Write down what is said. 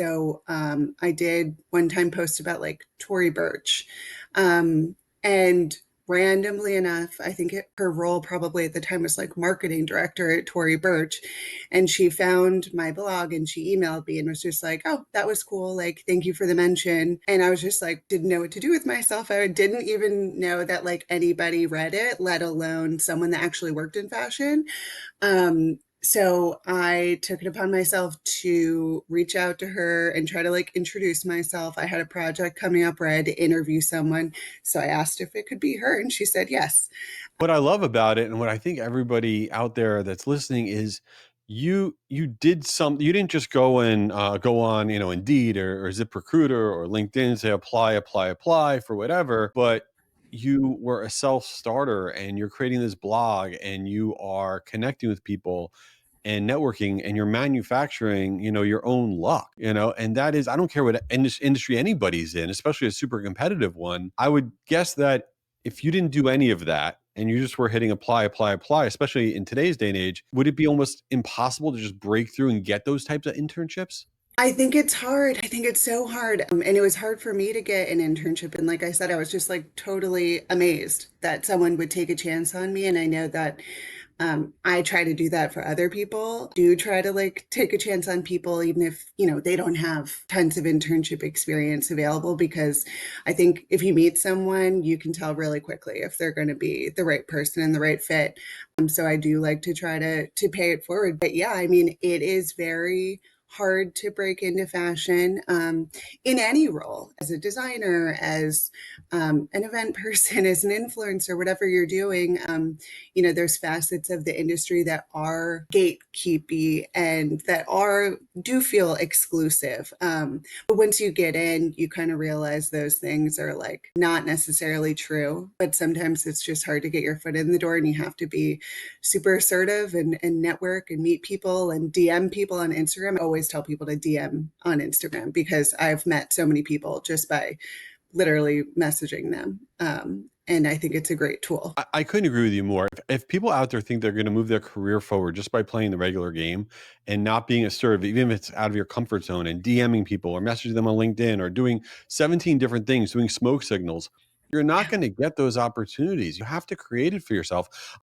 So I did one time post about like Tory Burch. And randomly enough, I think her role probably at the time was like marketing director at Tory Burch. And she found my blog and she emailed me and was just like, oh, that was cool. Like, thank you for the mention. And I was just like, didn't know what to do with myself. I didn't even know that like anybody read it, let alone someone that actually worked in fashion. So I took it upon myself to reach out to her and try to like introduce myself. I had a project coming up where I had to interview someone. So I asked if it could be her and she said yes. What I love about it, and what I think everybody out there that's listening is, you did some. You didn't just go on, Indeed or ZipRecruiter or LinkedIn and say apply for whatever, but you were a self starter and you're creating this blog and you are connecting with people and networking and you're manufacturing, your own luck, and that is, I don't care what industry anybody's in, especially a super competitive one. I would guess that if you didn't do any of that and you just were hitting apply, especially in today's day and age, would it be almost impossible to just break through and get those types of internships? I think it's hard. I think it's so hard. And it was hard for me to get an internship. And like I said, I was just like totally amazed that someone would take a chance on me. And I know that I try to do that for other people. Do try to like take a chance on people, even if, they don't have tons of internship experience available, because I think if you meet someone, you can tell really quickly if they're going to be the right person and the right fit. So I do like to try to pay it forward. But yeah, I mean, it is very hard to break into fashion in any role as a designer, as an event person, as an influencer, whatever you're doing. There's facets of the industry that are gatekeepy and that are do feel exclusive. But once you get in, you kind of realize those things are like not necessarily true. But sometimes it's just hard to get your foot in the door, and you have to be super assertive and network and meet people and DM people on Instagram. I always tell people to DM on Instagram because I've met so many people just by literally messaging them. And I think it's a great tool. I couldn't agree with you more. If people out there think they're going to move their career forward just by playing the regular game and not being assertive, even if it's out of your comfort zone, and DMing people or messaging them on LinkedIn or doing 17 different things, doing smoke signals, you're not Yeah. going to get those opportunities. You have to create it for yourself.